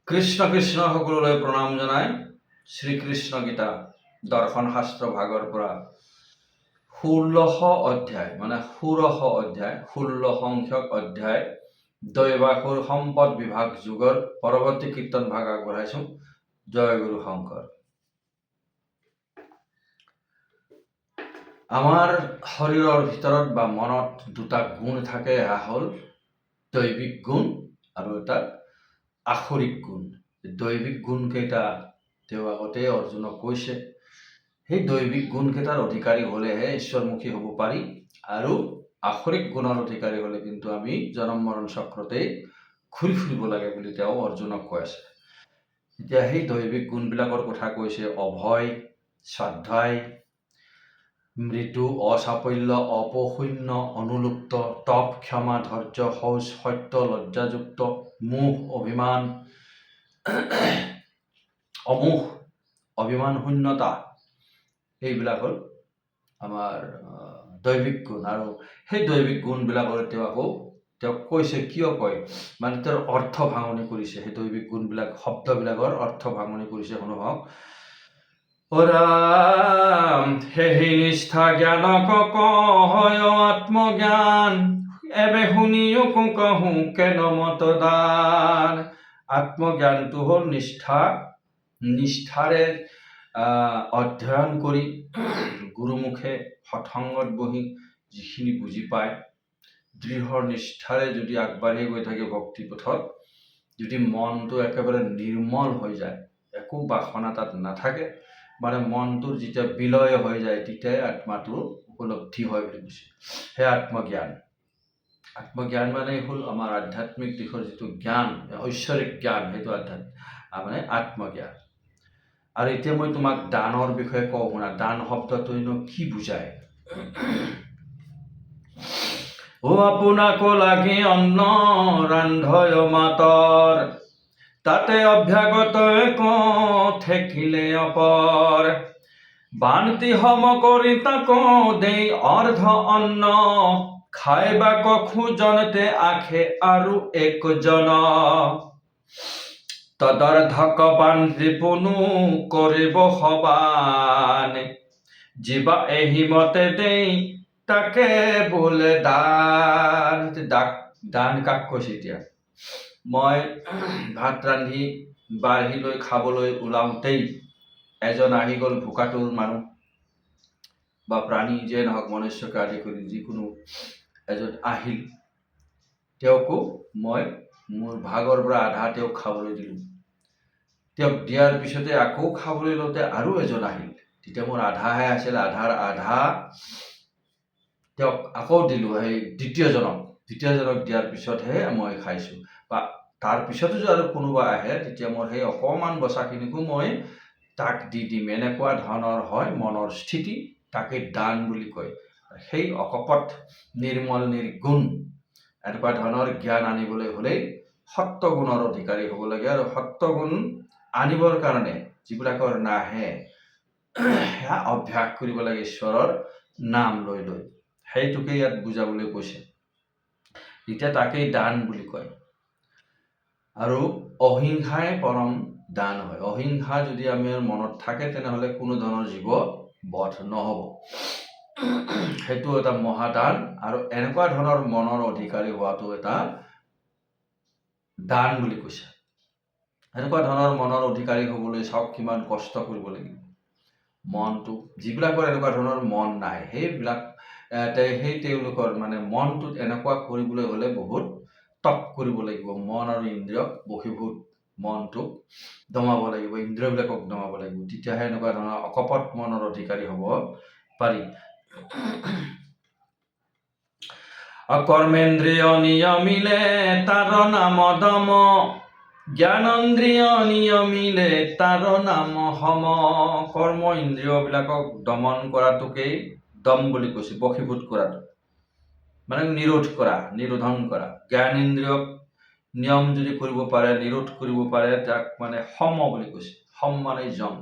কৃষ্ণ কৃষ্ণ সকললৈ প্ৰণাম জনাই শ্ৰীকৃষ্ণ গীতা দৰ্শন শাস্ত্ৰ ভাগৰ পৰা 16 অধ্যায় মানে 16 সংখ্যক অধ্যায় দৈবাসুৰ সম্পদ বিভাগ যুগৰ পৰৱৰ্তী কীৰ্তন ভাগ আগবঢ়াইছো। জয় গুৰু শংকৰ। আমাৰ শৰীৰৰ ভিতৰত বা মনত দুটা গুণ থাকে, এয়া হ'ল দৈবিক গুণ আৰু এটা আখৰিক গুণ। দৈবিক গুণ কেইটা তেওঁ আগতে অৰ্জুনক কৈছে। সেই দৈবিক গুণ কেইটাৰ অধিকাৰী হলেহে ঈশ্বৰমুখী হ'ব পাৰি, আৰু আখৰিক গুণৰ অধিকাৰী হলে কিন্তু আমি জনম মৰণ চক্ৰতেই ঘূৰি ফুৰিব লাগে বুলি তেওঁ অৰ্জুনক কৈ আছে। এতিয়া সেই দৈবিক গুণবিলাকৰ কথা কৈছে: অভয়, স্বাধ্যায়, মৃত্যু, অচাপল্য, অপশূন্য, অনুলুপ্ত, তপ, ক্ষমা, ধৈৰ্য, শৌচ, সত্য, লজ্জাযুক্ত, মোহ, অভিমান, অমোহ, অভিমান শূন্যতা, এইবিলাক হ'ল আমাৰ দৈবিক গুণ। আৰু সেই দৈবিক গুণবিলাকৰ তেওঁক কৈছে, কিয় কয় মানে তেওঁৰ অৰ্থ ভাঙনি কৰিছে। সেই দৈবিক গুণবিলাক শব্দবিলাকৰ অৰ্থ ভাঙনি কৰিছে। শুনক: সেই নিষ্ঠা জ্ঞানক কয় আত্মজ্ঞান, এবে শুনিও কহো কেন মত দান। আত্মজ্ঞানটো হ'ল নিষ্ঠাৰে অধ্যয়ন কৰি গুৰুমুখে সৎসংগত বহি যিখিনি বুজি পায়, দৃঢ় নিষ্ঠাৰে যদি আগবাঢ়ি গৈ থাকে ভক্তি পথত, যদি মনটো একেবাৰে নিৰ্মল হৈ যায়, একো বাসনা তাত নাথাকে, মানে মনটোৰ যেতিয়া বিলয় হৈ যায়, তেতিয়াই আত্মাটোৰ উপলব্ধি হয় বুলি কৈছে। সেই আত্মজ্ঞান মানে হ'ল আমাৰ আধ্যাত্মিক দিশৰ যিটো জ্ঞান, ঐশ্বৰিক জ্ঞান, সেইটো মানে আত্মজ্ঞান। আৰু এতিয়া মই তোমাক দানৰ বিষয়ে কওঁ, শুনা। দান শব্দটোনো কি বুজায়? আপোনাকো লাগি অন্ন ৰান্ধয় মাতৰ, তাতে অভ্যাগত ঠেকিলে অপৰ। বানতি সম কৰি তাক দেই অৰ্ধ অন্ন, খাইবা খোজনতে আখে আৰু একজন। তদৰ্ধক বান্ধিপনো কৰিব সবান, জীৱা এহি মতে দেই তাকে বোলে দান। দান কাক কৈছে? এতিয়া মই ভাত ৰান্ধি বাঢ়ি লৈ খাবলৈ ওলাওঁতেই এজন আহি গ'ল, ভোকাতুৰ মানুহ বা প্ৰাণী যিয়ে নহওক, মনুষ্যকে আদি কৰি যিকোনো এজন আহিল। তেওঁকো মই মোৰ ভাগৰ পৰা আধা তেওঁক খাবলৈ দিলোঁ। তেওঁক দিয়াৰ পিছতে আকৌ খাবলৈ লওঁতে আৰু এজন আহিল। তেতিয়া মোৰ আধাহে আছিল, আধাৰ আধা তেওঁক আকৌ দিলোঁ সেই দ্বিতীয়জনক দিয়াৰ পিছতহে মই খাইছোঁ। বা তাৰ পিছতো যদি আৰু কোনোবা আহে, তেতিয়া মোৰ সেই অকণমান বচাখিনিকো মই তাক দি দিম। এনেকুৱা ধৰণৰ হয় মনৰ স্থিতি, তাকে দান বুলি কয়। সেই অকপট নিৰ্মল নিৰ্গুণ এনেকুৱা ধৰণৰ জ্ঞান আনিবলৈ হ'লেই সত্ত্বগুণৰ অধিকাৰী হ'ব লাগে। আৰু সত্ত্বগুণ আনিবৰ কাৰণে যিবিলাকৰ নাহে, সেয়া অভ্যাস কৰিব লাগে ঈশ্বৰৰ নাম লৈ লৈ। সেইটোকে ইয়াত বুজাবলৈ কৈছে। এতিয়া তাকেই দান বুলি কয়। আৰু অহিংসাই পৰম দান হয়। অহিংসা যদি আমাৰ মনত থাকে, তেনেহ'লে কোনো ধৰণৰ জীৱ বধ নহ'ব। সেইটো এটা মহাদান। আৰু এনেকুৱা ধৰণৰ মনৰ অধিকাৰী হোৱাটো এটা দান বুলি কৈছে। এনেকুৱা ধৰণৰ মনৰ অধিকাৰী হ'বলৈ চাওক কিমান কষ্ট কৰিব লাগিব। মনটো, যিবিলাকৰ এনেকুৱা ধৰণৰ মন নাই, সেই তেওঁলোকৰ মানে মনটোত এনেকুৱা কৰিবলৈ হ'লে বহুত তপ কৰিব লাগিব। মন আৰু ইন্দ্ৰিয়ক বশীভূত, মনটোক দমাব লাগিব, ইন্দ্ৰিয়বিলাকক দমাব লাগিব। তেতিয়াহে এনেকুৱা ধৰণৰ অকপট মনৰ অধিকাৰী হ'ব পাৰি। কৰ্মেন্দ্ৰিয় নিয়মিলে তাৰ নাম দম, জ্ঞানেন্দ্ৰিয় নিয়মিলে তাৰ নাম সম। কৰ্ম ইন্দ্ৰিয়বিলাকক দমন কৰাটোকেই দম বুলি কৈছে, বশীভূত কৰাটো মানে নিৰোধন কৰা। জ্ঞানেন্দ্ৰিয়ক নিয়ম যদি কৰিব পাৰে, নিৰোধ কৰিব পাৰে, তাক মানে সম বুলি কৈছে। সম মানে যম,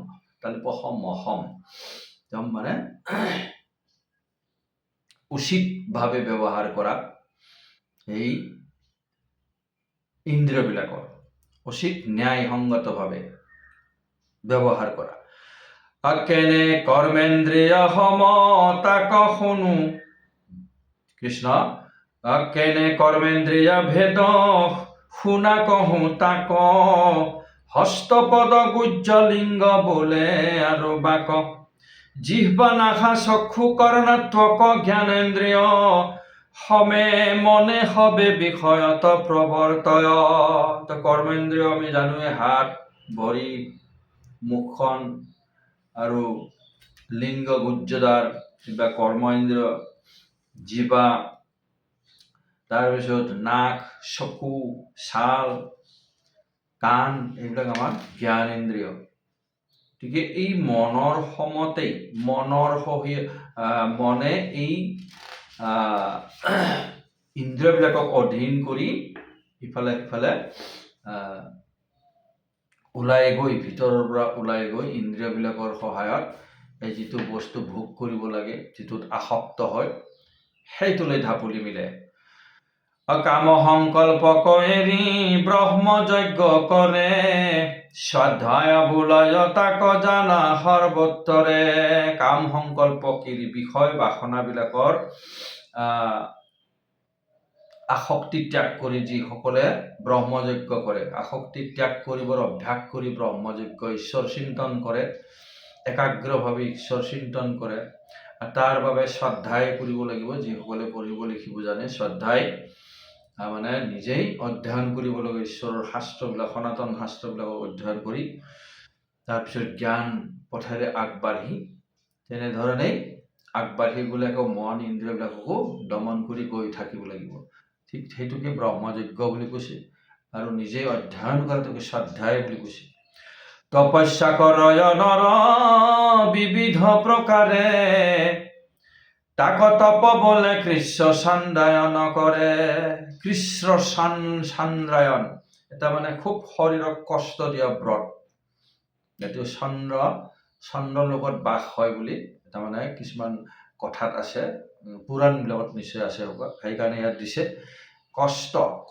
যম মানে উচিতভাৱে ব্যৱহাৰ কৰা এই ইন্দ্ৰিয়বিলাকৰ, উচিত ন্যায়সংগতভাৱে ব্যৱহাৰ কৰা। কেনে কৰ্মেন্দ্ৰিয় সম তাক শুনো, কৃষ্ণ কেনে কৰ্মেন্দ্ৰিয় ভেদ শুনা কহো তাক, হস্তপদ গুজ্জ লিংগ বোলে আৰু বাক, জিহ্বা নাসা চক্ষু কৰ্ণাত্মক জ্ঞানেন্দ্ৰিয়, সমে মনে হবে বিষয়ত প্ৰৱৰ্তয়। কৰ্মেন্দ্ৰিয় আমি জানোৱে হাত, ভৰি, মুখখন আৰু লিংগ গুজ্জদাৰ কিবা কৰ্মেন্দ্ৰিয়, জিভা, তাৰপিছত নাক, চকু, ছাল, কাণ, এইবিলাক আমাৰ জ্ঞানেন্দ্ৰিয়। গতিকে এই মনৰ সমতেই মনে এই ইন্দ্ৰিয়বিলাকক অধীন কৰি ইফালে সিফালে ওলাই গৈ, ভিতৰৰ পৰা ওলাই গৈ ইন্দ্ৰিয়বিলাকৰ সহায়ত এই যিটো বস্তু ভোগ কৰিব লাগে, যিটোত আসক্ত হয়, সেইটোলৈ ঢাপলি মিলে। কাম সংকল্পক এৰি ব্ৰহ্মযজ্ঞ কৰে, স্বাধ্যায় বুলয় তাক জানা সৰ্বত্ৰে। কাম সংকল্প এৰি, বিষয় বাসনাবিলাকৰ আসক্তি ত্যাগ কৰি যিসকলে ব্ৰহ্মযজ্ঞ কৰে, আসক্তি ত্যাগ কৰিবৰ অভ্যাস কৰি ব্ৰহ্মযজ্ঞ, ঈশ্বৰ চিন্তন কৰে, একাগ্ৰভাৱে ঈশ্বৰ চিন্তন কৰে, তাৰ বাবে শ্ৰদ্ধাই কৰিব লাগিব। যিসকলে পঢ়িব লিখিব জানে, শ্ৰদ্ধাই মানে নিজেই অধ্যয়ন কৰিব লাগে, ঈশ্বৰৰ শাস্ত্ৰবিলাক, সনাতন শাস্ত্ৰবিলাকক অধ্যয়ন কৰি তাৰপিছত জ্ঞান পথেৰে আগবাঢ়ি, তেনেধৰণেই আগবাঢ়ি গ'লে আকৌ মন ইন্দ্ৰিয়বিলাককো দমন কৰি গৈ থাকিব লাগিব। ঠিক সেইটোকে ব্ৰহ্মযজ্ঞ বুলি কৈছে, আৰু নিজেই অধ্যয়ন কৰাটোকে শ্ৰদ্ধাই বুলি কৈছে। তপস্যা কৰয় নৰ বিবিধ প্ৰকাৰে, তাক তপ বোলে কৃষ্ণ চান্দ্ৰায়ন কৰে। কৃষ্ণ চান্দ্ৰায়ন, এটা মানে খুব শৰীৰক কষ্ট দিয়া ব্ৰত। এইটো চন্দ্ৰ লোকত বাস হয় বুলি এটা মানে কিছুমান কথাত আছে, পুৰাণবিলাকত নিশ্চয় আছে হ'বা, সেইকাৰণে ইয়াত দিছে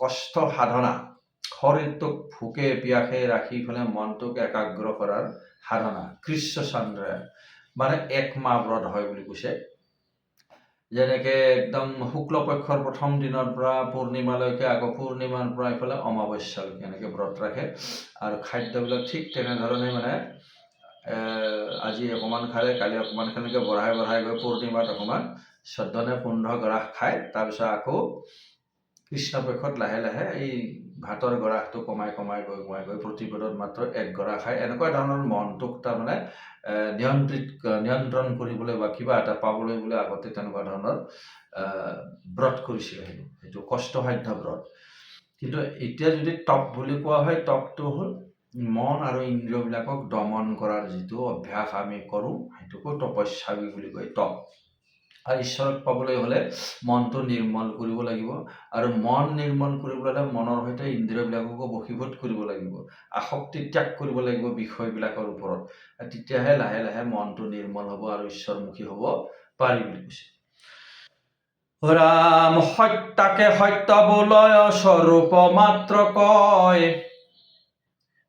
কষ্ট সাধনা, শৰীৰটোক ভোকে পিয়াসে ৰাখি পেলাই মনটোক একাগ্ৰ কৰাৰ সাধনা। কৃষ্ণ চান্দ্ৰায়ন মানে 1 মাহ ব্ৰত হয় বুলি কৈছে। যেনেকে একদম শুক্লপক্ষৰ প্ৰথম দিনৰ পৰা পূৰ্ণিমালৈকে, আকৌ পূৰ্ণিমাৰ পৰা এইফালে অমাৱস্যালৈকে এনেকে ব্ৰত ৰাখে। আৰু খাদ্যবিলাক ঠিক তেনেধৰণে মানে আজি অকণমান খালে, কালি অকণমান খালেকে বঢ়াই গৈ পূৰ্ণিমাত অকণমান 14 নে 15 গৰাহ খায়। তাৰপিছত আকৌ কৃষ্ণপক্ষত লাহে লাহে এই ভাতৰ গৰাহটো কমাই গৈ প্ৰতিপদত মাত্ৰ 1 গৰাহ খায়। এনেকুৱা ধৰণৰ মনটোক তাৰমানে নিয়ন্ত্ৰণ কৰিবলৈ বা কিবা এটা পাবলৈ বোলে আগতে তেনেকুৱা ধৰণৰ ব্ৰত কৰিছিলে। সেইটো কষ্টসাধ্য ব্ৰত। কিন্তু এতিয়া যদি তপ বুলি কোৱা হয়, তপটো হ'ল মন আৰু ইন্দ্ৰিয়বিলাকক দমন কৰাৰ যিটো অভ্যাস আমি কৰোঁ, সেইটোকো তপস্যা বুলি কয়, তপ। আৰু ঈশ্বৰক পাবলৈ হ'লে মনটো নিৰ্মল কৰিব লাগিব, আৰু মন নিৰ্মল কৰিবলৈ হ'লে মনৰ সৈতে ইন্দ্ৰিয়বিলাককো বশীভূত কৰিব লাগিব, আসক্তি ত্যাগ কৰিব লাগিব বিষয়বিলাকৰ ওপৰত। তেতিয়াহে লাহে লাহে মনটো নিৰ্মল হ'ব আৰু ঈশ্বৰমুখী হ'ব পাৰি বুলি কৈছে। ৰাম সত্যাকে সত্য বোলয় স্বৰূপ মাত্ৰ কয়,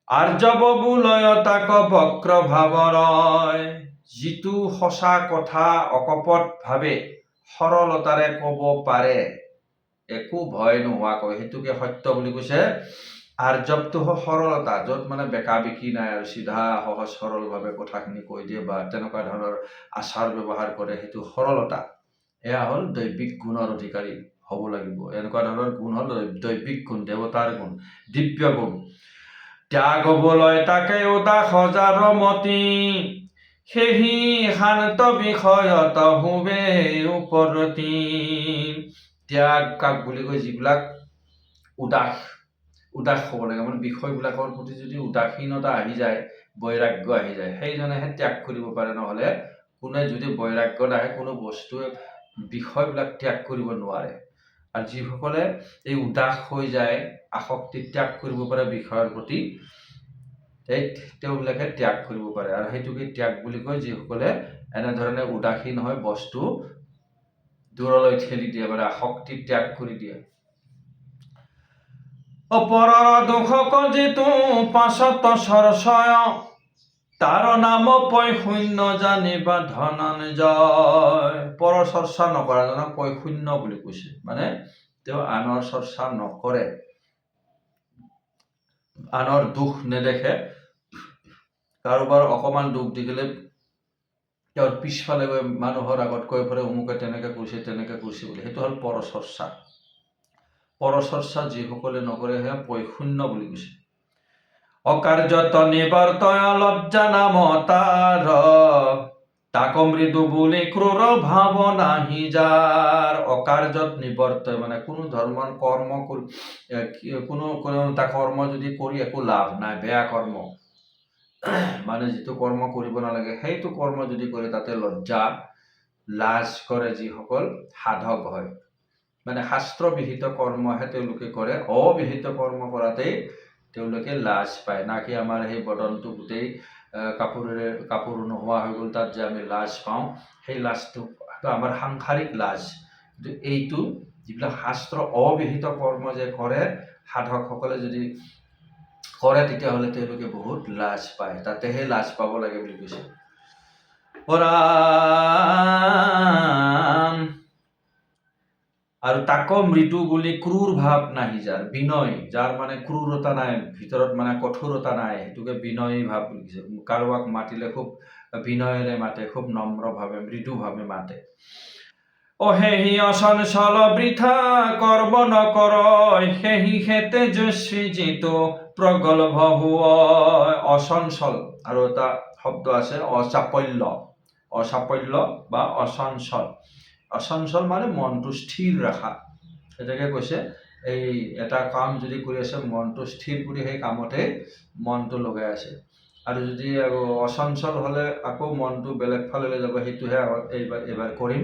আৰ্যব বোলয় তাক বক্ৰ ভাৱৰয়। যিটো সঁচা কথা অকপটভাৱে সৰলতাৰে ক'ব পাৰে, একো ভয় নোহোৱাকৈ, সেইটোকে সত্য বুলি কৈছে। আৰ্যবটো হ'ল সৰলতা, য'ত মানে বেকা বেকি নাই আৰু চিধা সহজ সৰলভাৱে কথাখিনি কৈ দিয়ে বা তেনেকুৱা ধৰণৰ আচাৰ ব্যৱহাৰ কৰে, সেইটো সৰলতা। এয়া হ'ল দৈবিক গুণৰ অধিকাৰী হ'ব লাগিব। এনেকুৱা ধৰণৰ গুণ হ'ল দৈবিক গুণ, দেৱতাৰ গুণ, দিব্য গুণ। ত্যাগ বোলয় তাকে উদাস যাৰ মতি, সেহি শান্ত বিষয়ত হুবে উপৰতি। ত্যাগ কাক বুলি কয়? যিবিলাক উদাস হ'ব লাগে, মানে বিষয়বিলাকৰ প্ৰতি যদি উদাসীনতা আহি যায়, বৈৰাগ্য আহি যায়, সেইজনেহে ত্যাগ কৰিব পাৰে। নহ'লে কোনে যদি বৈৰাগ্য নাহে, কোনো বস্তুৱে বিষয়বিলাক ত্যাগ কৰিব নোৱাৰে। আৰু যিসকলে এই উদাস হৈ যায়, আসক্তি ত্যাগ কৰিব পাৰে বিষয়ৰ প্ৰতি, তেওঁবিলাকে ত্যাগ কৰিব পাৰে। আৰু সেইটোকে ত্যাগ বুলি কয়, যিসকলে এনেধৰণে উদাসীন হয়, বস্তু দূৰলৈ ঠেলি দিয়ে, মানে আসক্তি ত্যাগ কৰি দিয়ে। পৰৰ দুখক যিটো পাছত সৰসয় তাৰ নাম পৈশূন্য জানিবা ধনঞ্জয়। পৰৰ চৰ্চা নকৰাজনক পৈশূন্য বুলি কৈছে, মানে তেওঁ আনৰ চৰ্চা নকৰে, আনৰ দুখ নেদেখে। কাৰোবাৰ অকমান দুখ দেখিলে তেওঁৰ পিছফালে গৈ মানুহৰ আগত কৈ ফুৰে অমুকে তেনেকে কৈছে তেনেকে কৈছে বুলি, সেইটো হ'ল পৰচৰ্চা। পৰচৰ্চা যিসকলে নকৰে সেয়া পৈশূন্য বুলি কৈছে। অকাৰ্যত নিবৰ্তয় লজ্জা নাম তাৰ, তাক মৃদু বুলি ক্ৰূৰ ভাৱ নাহি যাৰ। অকাৰ্যত নিবৰ্তয় মানে কোনো ধৰ্মৰ কৰ্ম কোনো এটা কৰ্ম যদি কৰি একো লাভ নাই, বেয়া কৰ্ম, মানে যিটো কৰ্ম কৰিব নালাগে সেইটো কৰ্ম যদি কৰে তাতে লজ্জা লাজ কৰে যিসকল সাধক হয়, মানে শাস্ত্ৰবিহিত কৰ্মহে তেওঁলোকে কৰে, অবিহিত কৰ্ম কৰাতেই তেওঁলোকে লাজ পায়। নাকি আমাৰ সেই বদনটো গোটেই কাপোৰ নোহোৱা হৈ গ'ল, তাত যে আমি লাজ পাওঁ, সেই লাজটো আমাৰ সাংসাৰিক লাজ। কিন্তু এইটো যিবিলাক শাস্ত্ৰ অবিহিত কৰ্ম যে কৰে সাধকসকলে যদি কৰে তেতিয়াহ'লে তেওঁলোকে বহুত লাজ পায়, তাতেহে লাজ পাব লাগে বুলি কৈছে। আৰু তাক মৃদু বুলি ক্ৰূৰ ভাৱ নাহি যাৰ, বিনয় যাৰ মানে ক্ৰূৰতা নাই, ভিতৰত মানে কঠোৰতা নাই, সেইটোকে বিনয়ী ভাৱ বুলি কৈছে। কাৰোবাক মাতিলে খুব বিনয়েৰে মাতে, খুব নম্ৰভাৱে মৃদুভাৱে মাতে। সেহি অচঞ্চল বৃথা কৰ্ম নকৰয়, সেহি হে তেজস্বী যিটো প্ৰগল্ভ হয়। অচঞ্চল, আৰু এটা শব্দ আছে অচাপল্য, অচাপল্য বা অচঞ্চল। অচঞ্চল মানে মনটো স্থিৰ ৰখা, এটাকে কৈছে এই এটা কাম যদি কৰি আছে মনটো স্থিৰ কৰি সেই কামতে মনটো লগাই আছে। আৰু যদি অচঞ্চল হ'লে আকৌ মনটো বেলেগ ফালে যাব, সেইটোহে এইবাৰ কৰিম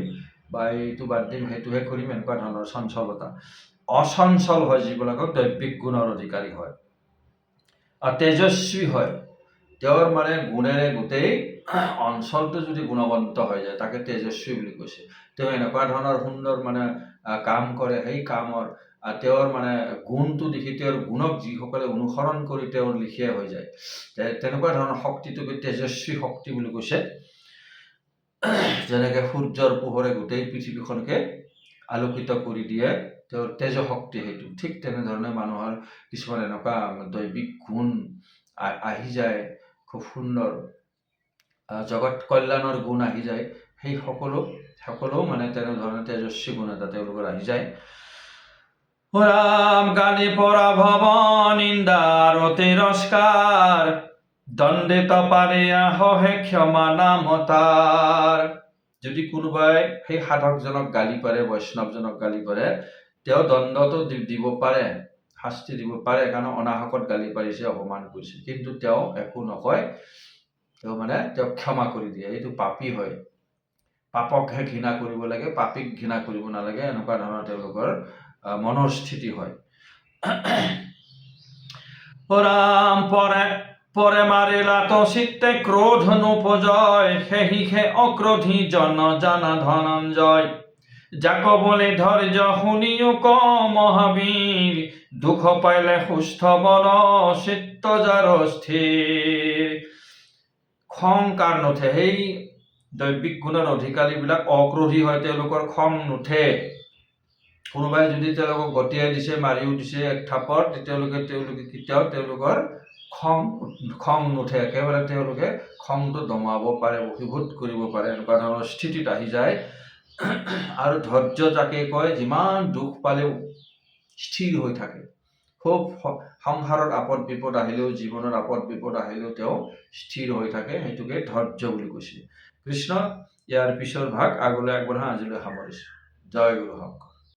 বা এইটো বাদ দিম সেইটোহে কৰিম, এনেকুৱা ধৰণৰ চঞ্চলতা। অচঞ্চল হয় যিবিলাকক দৈবিক গুণৰ অধিকাৰী হয় আৰু তেজস্বী হয়, তেওঁৰ মানে গুণেৰে গোটেই অঞ্চলটো যদি গুণৱন্ত হৈ যায় তাকে তেজস্বী বুলি কৈছে। তেওঁ এনেকুৱা ধৰণৰ সুন্দৰ মানে কাম কৰে, সেই কামৰ তেওঁৰ মানে গুণটো দেখি তেওঁৰ গুণক যিসকলে অনুসৰণ কৰি তেওঁৰ লিখিয়া হৈ যায়, তেনেকুৱা ধৰণৰ শক্তিটোকে তেজস্বী শক্তি বুলি কৈছে। যেনেকে সূৰ্যৰ পোহৰে গোটেই পৃথিৱীখনকে আলোকিত কৰি দিয়ে, তেওঁৰ তেজ শক্তি সেইটো, ঠিক তেনেধৰণে মানুহৰ কিছুমান এনেকুৱা দৈবিক গুণ আহি যায়, খুব সুন্দৰ জগত কল্যাণৰ গুণ আহি যায়, সেই সকলো মানে তেনেধৰণে তেজস্বী গুণ এটা তেওঁলোকৰ আহি যায়। ৰাম গালি পৰা ভৱ নিন্দা আৰু তিৰস্কাৰ, দণ্ডিত পাৰিয়া সহে ক্ষমা নাম তাৰ। যদি কোনোবাই সেই সাধকজনক গালি পাৰে, বৈষ্ণৱজনক গালি পাৰে, তেওঁ দণ্ডটো দিব পাৰে, শাস্তি দিব পাৰে, কাৰণ অনাহকত গালি পাৰিছে, অপমান কৰিছে, কিন্তু তেওঁ একো নকয়, তেওঁ ক্ষমা কৰি দিয়ে। এইটো পাপী হয়, পাপকহে ঘৃণা কৰিব লাগে, পাপীক ঘৃণা কৰিব নালাগে, এনেকুৱা ধৰণৰ তেওঁলোকৰ মনৰ স্থিতি হয়। ৰাম পৰে মাৰিলা তো চিত্তে ক্ৰোধ নোপজয়, সেহিহে অক্ৰোধী জন জানা ধনঞ্জয়। যাক বলে ধৈৰ্য শুনিও ক মহাবীৰ, দুখ পাইলে সুস্থ বল চিত্ত যাৰ স্থিৰ। খং কাৰ নুঠে, সেই দৈবিক গুণৰ অধিকাৰীবিলাক অক্ৰোধী হয়, তেওঁলোকৰ খং নুঠে। কোনোবাই যদি তেওঁলোকক গতিয়াই দিছে, মাৰিও দিছে এক থাপত, তেওঁলোকে কেতিয়াও তেওঁলোকৰ খং নুঠে, একেবাৰে তেওঁলোকে খংটো দমাব পাৰে, বশীভূত কৰিব পাৰে, এনেকুৱা ধৰণৰ স্থিতিত আহি যায়। আৰু ধৈৰ্য যাকে কয়, যিমান দুখ পালেও স্থিৰ হৈ থাকে, খুব সংসাৰত আপদ বিপদ আহিলেও, জীৱনত আপদ বিপদ আহিলেও তেওঁ স্থিৰ হৈ থাকে, সেইটোকে ধৈৰ্য বুলি কৈছে। কৃষ্ণ ইয়াৰ পিছৰ ভাগ আগলৈ আগবঢ়া, আজিলৈ সামৰিছোঁ। জয় গুৰু শংকৰ।